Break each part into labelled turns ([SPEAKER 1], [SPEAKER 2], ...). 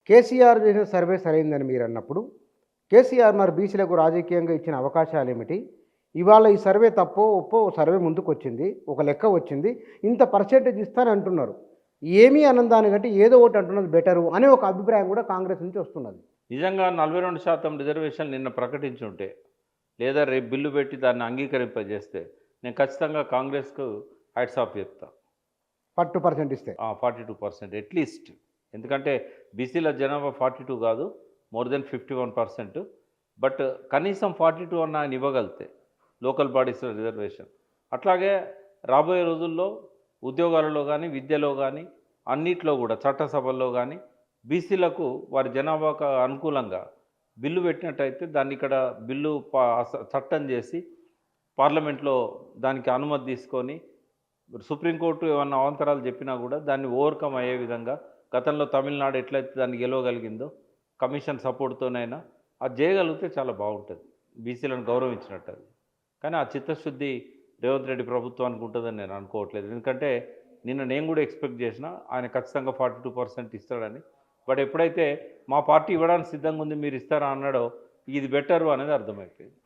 [SPEAKER 1] కేసీఆర్ చేసిన సర్వే సరైందని మీరన్నప్పుడు, కేసీఆర్ మరి బీసీలకు రాజకీయంగా ఇచ్చిన అవకాశాలేమిటి? ఇవాళ ఈ సర్వే తప్పో, ఒప్పో సర్వే ముందుకొచ్చింది. ఒక లెక్క వచ్చింది. ఇంత పర్సెంటేజ్ ఇస్తానంటున్నారు. ఏమీ అనందానికంటే ఏదో ఒకటి అంటున్నది బెటరు అనే ఒక అభిప్రాయం కూడా కాంగ్రెస్ నుంచి వస్తున్నది.
[SPEAKER 2] నిజంగా 42% రిజర్వేషన్ నిన్న ప్రకటించుంటే, లేదా రేపు బిల్లు పెట్టి దాన్ని అంగీకరింపజేస్తే, నేను ఖచ్చితంగా కాంగ్రెస్‌కు హ్యాట్స్ ఆఫ్ చెప్తా.
[SPEAKER 1] పట్టు పర్సెంట్ ఇస్తే.
[SPEAKER 2] 42% అట్‌లీస్ట్. ఎందుకంటే బీసీల జనాభా 42 కాదు, మోర్ దెన్ 51%. బట్ కనీసం 42 అన్న ఆయన ఇవ్వగలిగితే లోకల్ బాడీస్‌లో రిజర్వేషన్. అట్లాగే రాబోయే రోజుల్లో ఉద్యోగాలలో కానీ, విద్యలో కానీ, అన్నిట్లో కూడా చట్టసభల్లో కానీ బీసీలకు వారి జనాభాకు అనుకూలంగా బిల్లు పెట్టినట్టయితే దాన్ని ఇక్కడ బిల్లు చట్టం చేసి పార్లమెంట్లో దానికి అనుమతి తీసుకొని సుప్రీంకోర్టు ఏమన్నా అవాంతరాలు చెప్పినా కూడా దాన్ని ఓవర్కమ్ అయ్యే విధంగా గతంలో తమిళనాడు ఎట్లయితే దాన్ని గెలవగలిగిందో కమిషన్ సపోర్ట్తోనైనా అది చేయగలిగితే చాలా బాగుంటుంది, బీసీలను గౌరవించినట్టు. అది కానీ ఆ చిత్తశుద్ధి రేవంత్ రెడ్డి ప్రభుత్వానికి ఉంటుందని నేను అనుకోవట్లేదు. ఎందుకంటే నిన్న నేను కూడా ఎక్స్పెక్ట్ చేసిన ఆయన ఖచ్చితంగా 42% ఇస్తాడని. బట్ ఎప్పుడైతే మా పార్టీ ఇవ్వడానికి సిద్ధంగా ఉంది మీరు ఇస్తారా అన్నాడో ఇది బెటరు అనేది అర్థమైపోయింది.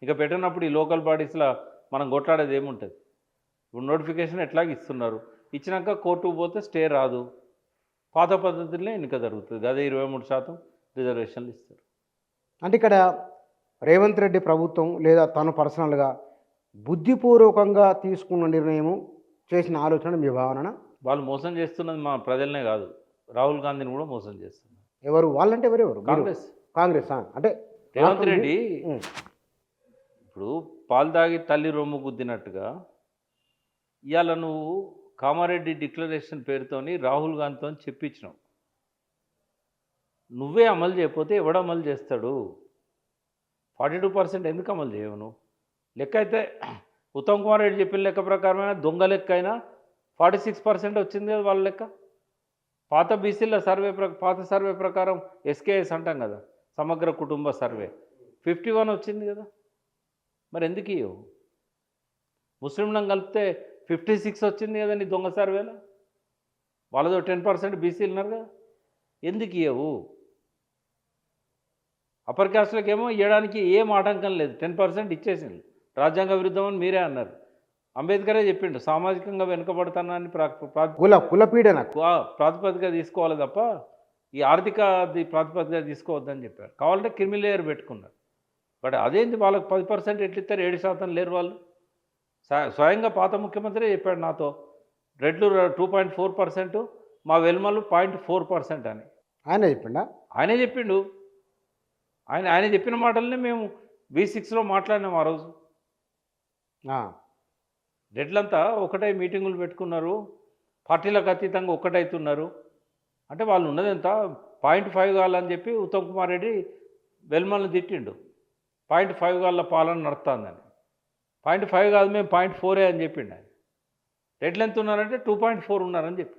[SPEAKER 2] ఇక పెట్టినప్పుడు ఈ లోకల్ బాడీస్లో మనం కొట్లాడేది ఏముంటుంది? ఇప్పుడు నోటిఫికేషన్ ఎట్లాగ ఇస్తున్నారు, ఇచ్చినాక కోర్టుకు పోతే స్టే రాదు, పాత పద్ధతిలో ఎన్నిక జరుగుతుంది, అదే 23% రిజర్వేషన్లు ఇస్తారు.
[SPEAKER 1] అంటే ఇక్కడ రేవంత్ రెడ్డి ప్రభుత్వం లేదా తను పర్సనల్గా బుద్ధిపూర్వకంగా తీసుకున్న నిర్ణయము, చేసిన ఆలోచన మీ భావన?
[SPEAKER 2] వాళ్ళు మోసం చేస్తున్నది మా ప్రజలనే కాదు, రాహుల్ గాంధీని కూడా మోసం చేస్తున్నారు.
[SPEAKER 1] ఎవరు వాళ్ళంటే ఎవరెవరు?
[SPEAKER 2] కాంగ్రెస్.
[SPEAKER 1] కాంగ్రెస్ అంటే
[SPEAKER 2] రేవంత్ రెడ్డి ఇప్పుడు పాలు తాగి తల్లి రొమ్ము గుద్దినట్టుగా ఇవాళ నువ్వు కామారెడ్డి డిక్లరేషన్ పేరుతోని రాహుల్ గాంధీతో చెప్పించినావు. నువ్వే అమలు చేయకపోతే ఎవడు అమలు చేస్తాడు? 42% ఎందుకు అమలు చేయవు? లెక్క అయితే ఉత్తమ్ కుమార్ రెడ్డి చెప్పిన లెక్క ప్రకారమైన దొంగ లెక్క అయినా 46% వచ్చింది కదా వాళ్ళ లెక్క. పాత బీసీల పాత సర్వే ప్రకారం ఎస్కేఎస్ అంటాం కదా, సమగ్ర కుటుంబ సర్వే 51 వచ్చింది కదా. మరి ఎందుకు ఇవ్వవు? ముస్లింలను కలిపితే 56 వచ్చింది కదా నీ దొంగ సర్వేలో. వాళ్ళతో 10% బీసీలు ఉన్నారు కదా, ఎందుకు ఇవ్వవు? అప్పర్ క్యాస్ట్లకు ఏమో ఇవ్వడానికి ఏం ఆటంకం లేదు, 10% ఇచ్చేసింది. రాజ్యాంగ విరుద్ధం అని మీరే అన్నారు. అంబేద్కరే చెప్పిండు సామాజికంగా వెనుకబడతానని
[SPEAKER 1] కులపీడన
[SPEAKER 2] ప్రాతిపదిక తీసుకోవాలి తప్ప ఈ ఆర్థిక ప్రాతిపదిక తీసుకోవద్దని చెప్పారు. కావాలంటే క్రిమినల్ లేయర్ పెట్టుకున్నారు. బట్ అదేంటి వాళ్ళకి 10% ఎట్లు ఇస్తారు? 7% లేరు వాళ్ళు. స్వయంగా పాత ముఖ్యమంత్రి చెప్పాడు నాతో, రెడ్లు 2.4%, మా వెల్మలు 0.4% అని. ఆయనే చెప్పిండు. ఆయన చెప్పిన మాటలనే మేము V6లో మాట్లాడినాం ఆ రోజు. రెడ్లంతా ఒకటే మీటింగులు పెట్టుకున్నారు, పార్టీలకు అతీతంగా ఒక్కటవుతున్నారు. అంటే వాళ్ళు ఉన్నది ఎంత 0.5 కావాలని చెప్పి ఉత్తమ్ కుమార్ రెడ్డి వెల్మల్ని తిట్టిండు. 0.5 కాళ్ళ పాలన నడుస్తుందని. 0.5 కాదు మేము 0.4 అని చెప్పిండు ఆయన. రెడ్లు ఎంత ఉన్నారంటే 2.4 ఉన్నారని చెప్పి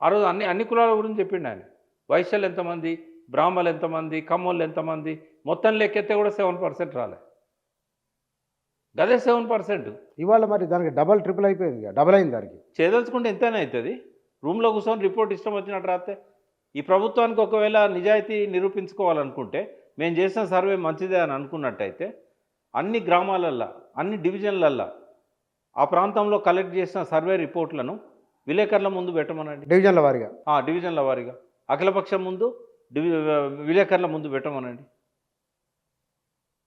[SPEAKER 2] ఆ రోజు అన్ని కులాల గురించి చెప్పిండు ఆయన. వైశ్యులు ఎంతమంది, బ్రాహ్మణులు ఎంతమంది, కమ్మోళ్ళు ఎంతమంది, మొత్తం లెక్కెత్తే కూడా 7% రాలే. గదే 7%.
[SPEAKER 1] ఇవాళ మరి దానికి డబల్ ట్రిపుల్ అయిపోయింది, డబల్ అయింది. దానికి
[SPEAKER 2] చేయదలుచుకుంటే ఎంతైనా అవుతుంది. రూమ్లో కూర్చొని రిపోర్ట్ ఇష్టం వచ్చినట్టు రాస్తే ఈ ప్రభుత్వానికి ఒకవేళ నిజాయితీ నిరూపించుకోవాలనుకుంటే, మేము చేసిన సర్వే మంచిదే అని అనుకున్నట్టయితే అన్ని గ్రామాలల్లో, అన్ని డివిజన్లల్లో ఆ ప్రాంతంలో కలెక్ట్ చేసిన సర్వే రిపోర్ట్లను విలేకరుల ముందు పెట్టమనండి. డివిజన్ల వారీగా అఖిలపక్షం ముందు, విలేకరుల ముందు పెట్టమనండి.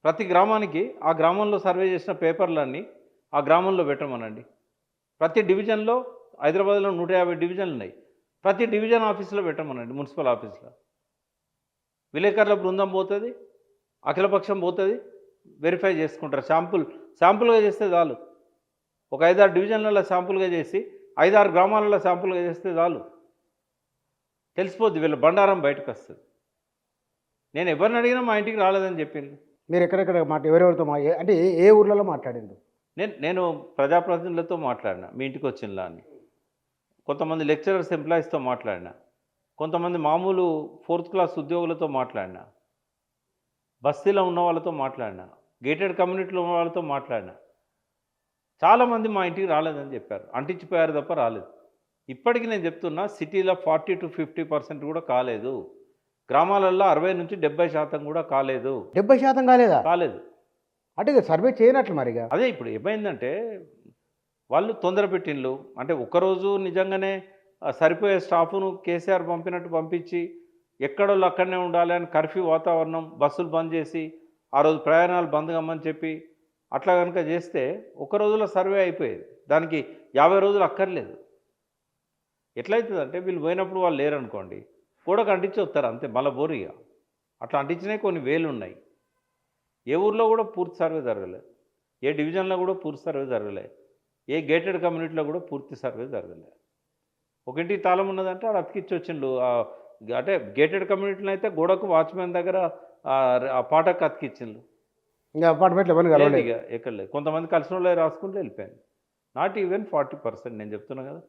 [SPEAKER 2] ప్రతి గ్రామానికి ఆ గ్రామంలో సర్వే చేసిన పేపర్లన్నీ ఆ గ్రామంలో పెట్టమనండి. ప్రతి డివిజన్లో, హైదరాబాద్లో 150 డివిజన్లు ఉన్నాయి, ప్రతి డివిజన్ ఆఫీసులో పెట్టమనండి, మున్సిపల్ ఆఫీసులో. విలేకరుల బృందం పోతుంది, అఖిలపక్షం పోతుంది, వెరిఫై చేసుకుంటారు. శాంపుల్గా చేస్తే చాలు. ఒక 5-6 డివిజన్లలో శాంపుల్గా చేసి 5-6 గ్రామాలలో శాంపుల్గా చేస్తే చాలు, తెలిసిపోద్ది వీళ్ళ బండారం బయటకు వస్తుంది. నేను ఎవరిని అడిగినా మా ఇంటికి రాలేదని చెప్పింది.
[SPEAKER 1] మీరు ఎక్కడెక్కడ ఎవరెవరితో అంటే ఏ ఊర్లలో మాట్లాడింది?
[SPEAKER 2] నేను ప్రజాప్రతినిధులతో మాట్లాడినా, మీ ఇంటికి వచ్చినలా అని. కొంతమంది లెక్చరర్స్, ఎంప్లాయీస్తో మాట్లాడినా, కొంతమంది మామూలు 4th క్లాస్ ఉద్యోగులతో మాట్లాడినా, బస్తీలో ఉన్న వాళ్ళతో మాట్లాడినా, గేటెడ్ కమ్యూనిటీలో ఉన్న వాళ్ళతో మాట్లాడినా. చాలామంది మా ఇంటికి రాలేదని చెప్పారు, అంటించిపోయారు తప్ప రాలేదు. ఇప్పటికీ నేను చెప్తున్నా, సిటీలో 40 to 50% కూడా కాలేదు. గ్రామాలలో 60-70% కూడా కాలేదు
[SPEAKER 1] 70% కాలేదా?
[SPEAKER 2] కాలేదు.
[SPEAKER 1] అంటే ఇక సర్వే చేయనట్లు మరిగా.
[SPEAKER 2] అదే ఇప్పుడు ఏమైందంటే వాళ్ళు తొందర పెట్టిండ్లు. అంటే ఒక్కరోజు నిజంగానే సరిపోయే స్టాఫ్‌ను కేసీఆర్ పంపినట్టు పంపించి, ఎక్కడోళ్ళు అక్కడనే ఉండాలి అని కర్ఫ్యూ వాతావరణం, బస్సులు బంద్ చేసి, ఆ రోజు ప్రయాణాలు బంద్ కమ్మని చెప్పి, అట్లా గనుక చేస్తే ఒక రోజులో సర్వే అయిపోయేది. దానికి 50 రోజులు అక్కర్లేదు. ఎట్లయితదంటే వీళ్ళు పోయినప్పుడు వాళ్ళు లేరనుకోండి, గోడకు అంటించి వస్తారు అంతే మళ్ళా పోరు ఇగ. అట్లా అంటించినయి కొన్ని వేలున్నాయి. ఏ ఊర్లో కూడా పూర్తి సర్వే జరగలే. ఏ డివిజన్‌లో కూడా పూర్తి సర్వే జరగలే. ఏ గేటెడ్ కమ్యూనిటీలో కూడా పూర్తి సర్వే జరగలే. ఒక ఇంటికి తాళం ఉన్నదంటే ఆడ అతికిచ్చి వచ్చిండ్లు. అంటే గేటెడ్ కమ్యూనిటీలో అయితే గోడకు వాచ్‌మెన్ దగ్గర ఆ పాటకు అతికిచ్చిండ్లు.
[SPEAKER 1] ఇంక అపార్ట్మెంట్‌లో ఎవరిని
[SPEAKER 2] లేదు
[SPEAKER 1] కలవలేదు.
[SPEAKER 2] ఇగ ఎక్కడ లేదు. కొంతమంది కలిసినోళ్ళే రాసుకుంటూ వెళ్ళిపోయింది. నాట్ ఈవెన్ 40% నేను చెప్తున్నా కదా!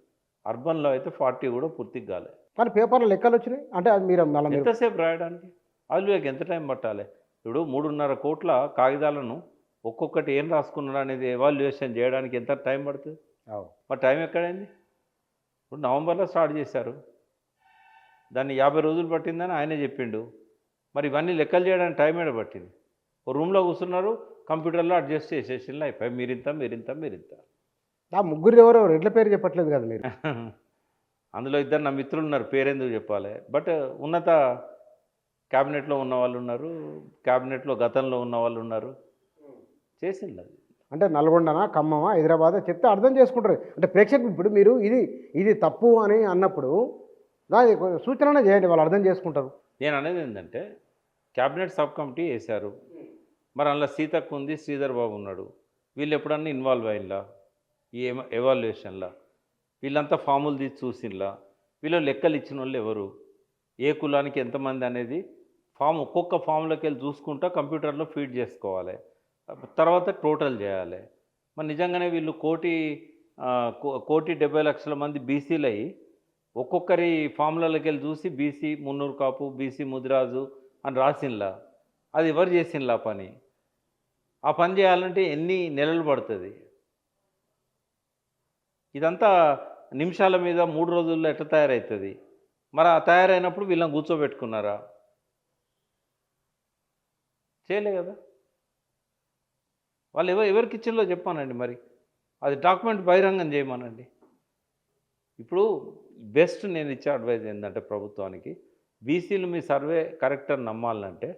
[SPEAKER 2] అర్బన్‌లో అయితే 40 కూడా పూర్తిగా కాలే.
[SPEAKER 1] కానీ పేపర్‌లో లెక్కలొచ్చినాయి. అంటే అది మీరు మళ్ళా మీరు
[SPEAKER 2] ఎంతసేపు రాయడానికి? ఆల్వేకి ఎంత టైం పట్టాలి? ఇప్పుడు 3.5 కోట్ల కాగితాలను ఒక్కొక్కటి ఏం రాసుకున్నాడు అనేది ఎవాల్యుయేషన్ చేయడానికి ఎంత టైం పడుతుంది?
[SPEAKER 1] అవు.
[SPEAKER 2] మరి టైం ఎక్కడైంది? ఇప్పుడు నవంబర్‌లో స్టార్ట్ చేశారు. దాన్ని 50 రోజులు పట్టిందని ఆయనే చెప్పిండు. మరి ఇవన్నీ లెక్కలు చేయడానికి టైం ఏడ పట్టింది? ఓ రూమ్‌లో కూర్చున్నారు, కంప్యూటర్‌లో అడ్జస్ట్ చేసేసిండ్రు అయిపాయే. మీరింత, మీరింత, మీరింత.
[SPEAKER 1] ఆ ముగ్గురు ఎవరో రెడ్ల పేరు చెప్పట్లేదు కదా మీరు.
[SPEAKER 2] అందులో ఇద్దరు నా మిత్రులున్నారు. పేరెందుకు చెప్పాలి? బట్ ఉన్నత క్యాబినెట్‌లో ఉన్నవాళ్ళు ఉన్నారు. క్యాబినెట్‌లో గతంలో ఉన్నవాళ్ళు ఉన్నారు. చేసిండ్రు అది.
[SPEAKER 1] అంటే నల్గొండనా, ఖమ్మమా, హైదరాబాదా చెప్తే అర్థం చేసుకుంటారు. అంటే ప్రేక్షకులు ఇప్పుడు మీరు ఇది తప్పు అని అన్నప్పుడు దాని సూచన చేయండి, వాళ్ళు అర్థం చేసుకుంటారు.
[SPEAKER 2] నేను అనేది ఏంటంటే క్యాబినెట్ సబ్ కమిటీ వేశారు. మరి అందులో సీతక్క ఉంది, శ్రీధర్ బాబు ఉన్నాడు. వీళ్ళు ఎప్పుడన్నా ఇన్వాల్వ్ అయ్యిండ్లా ఈ ఎవాల్యుయేషన్‌లా? వీళ్ళంతా ఫాములు తీసి చూసిండ్లా? వీళ్ళు లెక్కలు ఇచ్చిన వాళ్ళు ఎవరు? ఏ కులానికి ఎంతమంది అనేది ఒక్కొక్క ఫామ్‌లోకి వెళ్ళి చూసుకుంటా కంప్యూటర్‌లో ఫీడ్ చేసుకోవాలి. తర్వాత టోటల్ చేయాలి. మరి నిజంగానే వీళ్ళు 1,70,00,000 మంది బీసీలయ్యి ఒక్కొక్కరి ఫామ్‌లలోకి వెళ్ళి చూసి బీసీ మున్నూరు కాపు, బీసీ ముదిరాజు అని రాసిండ్లా? అది ఎవరు చేసిండ్లా ఆ పని? ఆ పని చేయాలంటే ఎన్ని నెలలు పడుతుంది? ఇదంతా నిమిషాల మీద 3 రోజుల్లో ఎట్లా తయారవుతుంది? మరి ఆ తయారైనప్పుడు వీళ్ళని కూర్చోబెట్టుకున్నారా? చేయలే కదా! వాళ్ళు ఎవరికి ఇచ్చిండ్రో చెప్పానండి మరి. అది డాక్యుమెంట్ బహిరంగం చేయమనండి. ఇప్పుడు బెస్ట్ నేను ఇచ్చే అడ్వైజ్ ఏంటంటే ప్రభుత్వానికి, బీసీలు మీ సర్వే కరెక్ట్ అని నమ్మాలంటే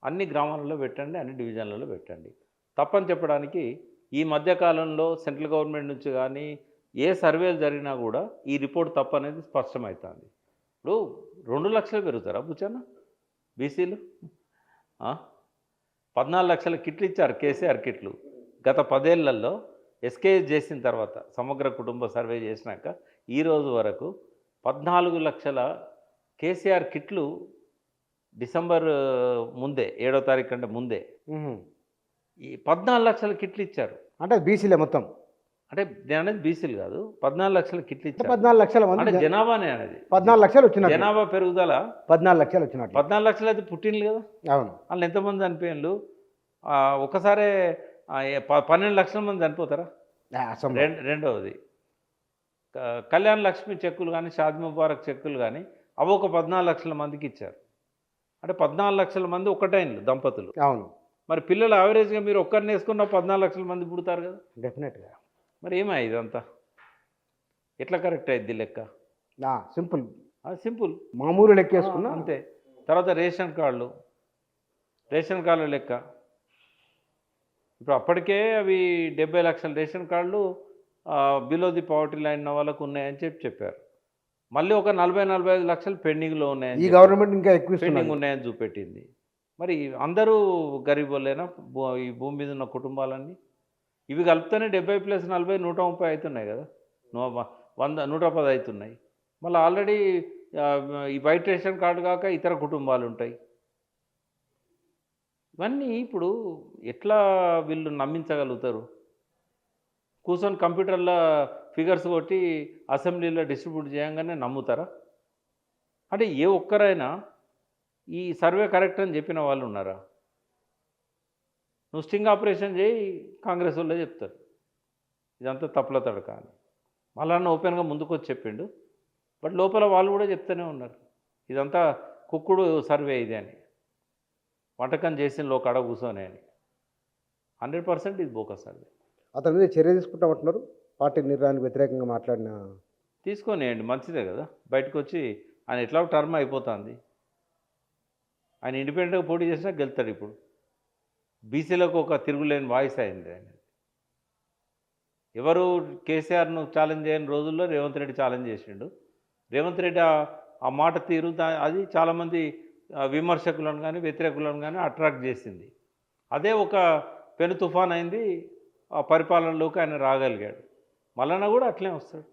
[SPEAKER 2] అన్ని గ్రామాలలో పెట్టండి, అన్ని డివిజన్లలో పెట్టండి. తప్పని చెప్పడానికి ఈ మధ్యకాలంలో సెంట్రల్ గవర్నమెంట్ నుంచి కానీ ఏ సర్వేలు జరిగినా కూడా ఈ రిపోర్ట్ తప్పు అనేది స్పష్టమవుతుంది. ఇప్పుడు 2 లక్షలు పెరుగుతారా బుచ్చన్న బీసీలు? 14 లక్షల కిట్లు ఇచ్చారు కేసీఆర్ కిట్లు. గత 10 ఏళ్లలో ఎస్కేఎస్ చేసిన తర్వాత సమగ్ర కుటుంబ సర్వే చేసినాక ఈ రోజు వరకు 14 లక్షల కేసీఆర్ కిట్లు డిసెంబర్ ముందే 7వ తారీఖు కంటే ముందే
[SPEAKER 1] హుహు.
[SPEAKER 2] ఈ 14 లక్షల కిట్లు ఇచ్చారు.
[SPEAKER 1] అంటే బీసీలే మొత్తం.
[SPEAKER 2] అంటే నేను అనేది బీసీలు కాదు, 14 లక్షల కిట్లు
[SPEAKER 1] అంటే
[SPEAKER 2] ఇచ్చారు.
[SPEAKER 1] 14 లక్షల
[SPEAKER 2] అంటే
[SPEAKER 1] మంది
[SPEAKER 2] జనాభానే అనేది
[SPEAKER 1] 14 లక్షలు వచ్చినట్టు.
[SPEAKER 2] జనాభా పెరుగుదల
[SPEAKER 1] 14 లక్షలు వచ్చినట్టు.
[SPEAKER 2] 14 లక్షలు అయితే పుట్టిండ్రు కదా.
[SPEAKER 1] అవును.
[SPEAKER 2] వాళ్ళు ఎంతమంది చనిపోయిండ్రు? ఒకసారే 12 లక్షల మంది చనిపోతారా?
[SPEAKER 1] అసంభవం.
[SPEAKER 2] రెండవది కళ్యాణ్ లక్ష్మి చెక్కులు కానీ, షాదీ ముబారక్ చెక్కులు కానీ అవి ఒక 14 లక్షల మందికి ఇచ్చారు. అంటే 14 లక్షల మంది ఒక్కటైండ్రు దంపతులు.
[SPEAKER 1] అవును.
[SPEAKER 2] మరి పిల్లలు యావరేజ్గా మీరు ఒక్కరిని వేసుకున్న 14 లక్షల మంది పుడతారు కదా.
[SPEAKER 1] డెఫినెట్‌గా.
[SPEAKER 2] మరి ఏమా ఇదంతా ఎట్లా కరెక్ట్ అయింది లెక్క?
[SPEAKER 1] సింపుల్.
[SPEAKER 2] సింపుల్
[SPEAKER 1] మామూలు లెక్కేసుకున్నా
[SPEAKER 2] అంతే. తర్వాత రేషన్ కార్డుల లెక్క ఇప్పుడు అప్పటికే అవి 70 లక్షల రేషన్ కార్డులు బిలో ది పావర్టీ లైన్ ఉన్న వాళ్ళకు ఉన్నాయని చెప్పారు. మళ్ళీ ఒక 40-45 లక్షలు పెండింగ్లో
[SPEAKER 1] ఈ
[SPEAKER 2] ఉన్నాయని
[SPEAKER 1] గవర్నమెంట్ ఇంకా ఎక్కువ
[SPEAKER 2] పెండింగ్
[SPEAKER 1] ఇస్తున్నారు.
[SPEAKER 2] ఉన్నాయని చూపెట్టింది. మరి అందరూ గరీబోళ్ళేనా ఈ భూమి మీద ఉన్న కుటుంబాలన్నీ? ఇవి కలిపితేనే 70+40 130 అవుతున్నాయి కదా. 110 అవుతున్నాయి. మళ్ళీ ఆల్రెడీ ఈ వైట్ రేషన్ కార్డు కాక ఇతర కుటుంబాలు ఉంటాయి. ఇవన్నీ ఇప్పుడు ఎట్లా వీళ్ళు నమ్మించగలుగుతారు? కూర్చొని కంప్యూటర్లో ఫిగర్స్ కొట్టి అసెంబ్లీలో డిస్ట్రిబ్యూట్ చేయంగానే నమ్ముతారా? అంటే ఏ ఒక్కరైనా ఈ సర్వే కరెక్ట్ అని చెప్పిన వాళ్ళు ఉన్నారా? నువ్వు స్టింగ్ ఆపరేషన్ చేయి కాంగ్రెస్ వాళ్ళే చెప్తారు ఇదంతా తప్పుల తడక అని. మళ్ళా ఓపెన్గా ముందుకు వచ్చి చెప్పిండు. బట్ లోపల వాళ్ళు కూడా చెప్తూనే ఉన్నారు ఇదంతా కుక్కుడు సర్వే ఇది అని, వంటకం చేసిన లో కడ కూర్చొని అని. 100% ఇది బోకస్ సర్వే.
[SPEAKER 1] అతని మీద చర్య తీసుకుంటామంటున్నారు. పార్టీ నిర్ణయానికి వ్యతిరేకంగా మాట్లాడిన
[SPEAKER 2] తీసుకొనియండి, మంచిదే కదా. బయటకు వచ్చి ఆయన ఎట్లా టర్మ్ అయిపోతుంది, ఆయన ఇండిపెండెంట్గా పోటీ చేసినా గెలుతాడు. ఇప్పుడు బీసీలకు ఒక తిరుగులేని వాయిస్ అయింది ఆయన. ఎవరు కేసీఆర్ను ఛాలెంజ్ చేయని రోజుల్లో రేవంత్ రెడ్డి ఛాలెంజ్ చేసిండు. రేవంత్ రెడ్డి ఆ మాట తీరు అది చాలామంది విమర్శకులను కానీ వ్యతిరేకులను కానీ అట్రాక్ట్ చేసింది. అదే ఒక పెను తుఫాన్ అయింది, ఆ పరిపాలనలోకి ఆయన రాగలిగాడు. మల్లన్న కూడా అట్లే వస్తాడు.